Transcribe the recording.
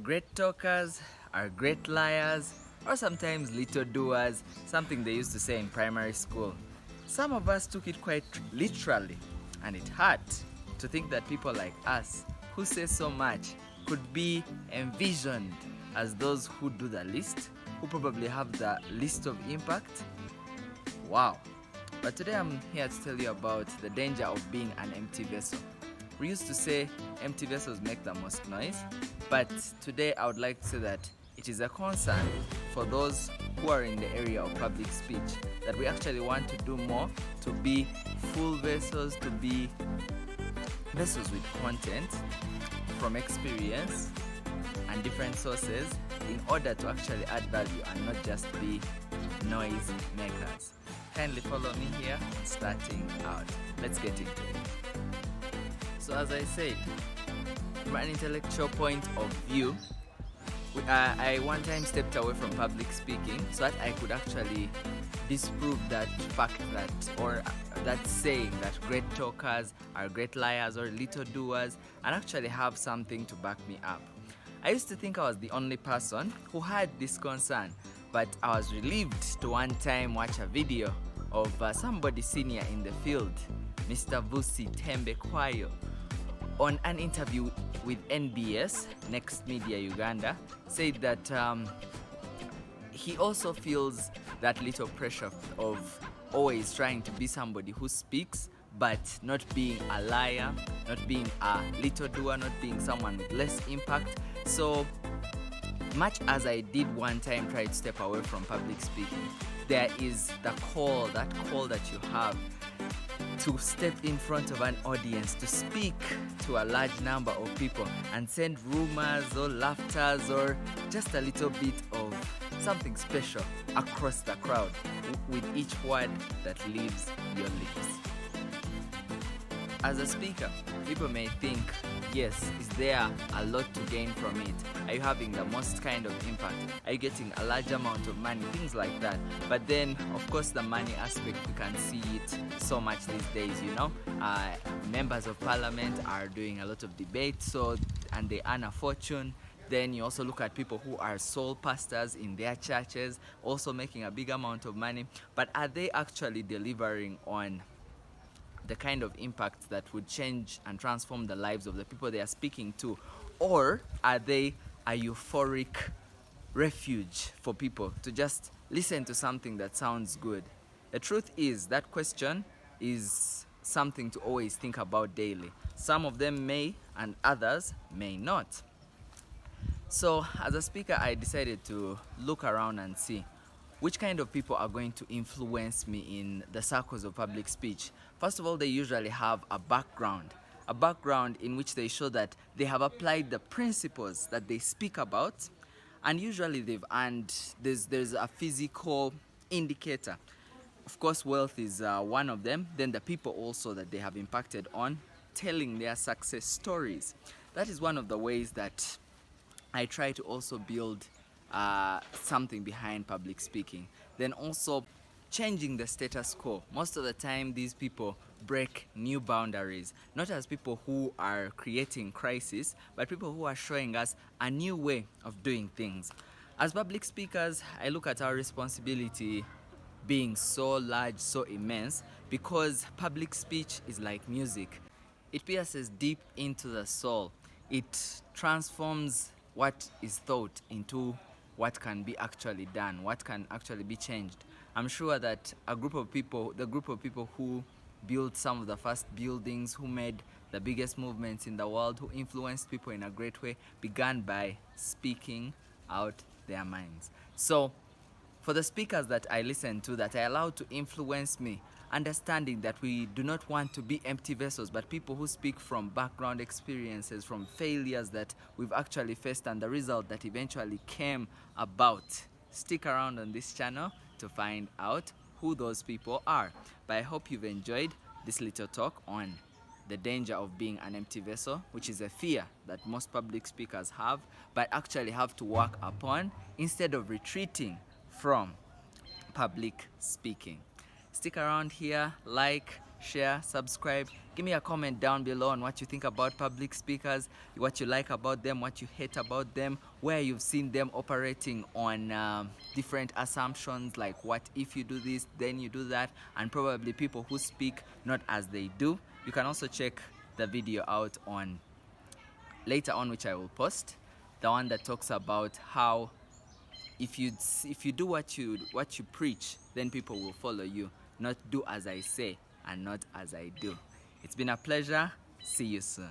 Great talkers are great liars, or sometimes little doers, something they used to say in primary school. Some of us took it quite literally, and it hurt to think that people like us, who say so much, could be envisioned as those who do the least, who probably have the least of impact. Wow. But today I'm here to tell you about the danger of being an empty vessel. We used to say empty vessels make the most noise, but today I would like to say that it is a concern for those who are in the area of public speech that we actually want to do more to be full vessels, to be vessels with content from experience and different sources in order to actually add value and not just be noise makers. Kindly follow me here, starting out. Let's get into it. So, as I said, from an intellectual point of view, I one time stepped away from public speaking so that I could actually disprove that fact that, or that saying that great talkers are great liars or little doers, and actually have something to back me up. I used to think I was the only person who had this concern, but I was relieved to one time watch a video of somebody senior in the field, Mr. Vusi Tembe Kwayo, on an interview with NBS, Next Media Uganda, said that he also feels that little pressure of always trying to be somebody who speaks but not being a liar, not being a little doer, not being someone with less impact. So much as I did one time try to step away from public speaking, there is that call that you have to step in front of an audience, to speak to a large number of people and send rumors or laughters or just a little bit of something special across the crowd with each word that leaves your lips. As a speaker, people may think, yes, is there a lot to gain from it? Are you having the most kind of impact? Are you getting a large amount of money? Things like that. But then, of course, the money aspect, we can see it so much these days, you know. Members of parliament are doing a lot of debate, and they earn a fortune. Then you also look at people who are sole pastors in their churches, also making a big amount of money. But are they actually delivering on the kind of impact that would change and transform the lives of the people they are speaking to? Or are they a euphoric refuge for people to just listen to something that sounds good? The truth is that question is something to always think about daily. Some of them may and others may not. So as a speaker, I decided to look around and see which kind of people are going to influence me in the circles of public speech. First of all, they usually have a background in which they show that they have applied the principles that they speak about, and usually they've earned, there's a physical indicator. Of course, wealth is one of them. Then the people also that they have impacted on, telling their success stories. That is one of the ways that I try to also build something behind public speaking. Then also changing the status quo. Most of the time, these people break new boundaries, not as people who are creating crisis, but people who are showing us a new way of doing things. As public speakers, I look at our responsibility being so large, so immense, because public speech is like music. It pierces deep into the soul. It transforms what is thought into what can be actually done, what can actually be changed. I'm sure that the group of people who built some of the first buildings, who made the biggest movements in the world, who influenced people in a great way, began by speaking out their minds. So for the speakers that I listen to, that I allow to influence me, understanding that we do not want to be empty vessels, but people who speak from background experiences, from failures that we've actually faced and the result that eventually came about. Stick around on this channel to find out who those people are. But I hope you've enjoyed this little talk on the danger of being an empty vessel, which is a fear that most public speakers have, but actually have to work upon instead of retreating from public speaking. Stick around here, like, share, subscribe. Give me a comment down below on what you think about public speakers, what you like about them, what you hate about them, where you've seen them operating on different assumptions, like what if you do this, then you do that, and probably people who speak not as they do. You can also check the video out on later on, which I will post, the one that talks about how if you do what you preach, then people will follow you. Not do as I say and not as I do. It's been a pleasure. See you soon.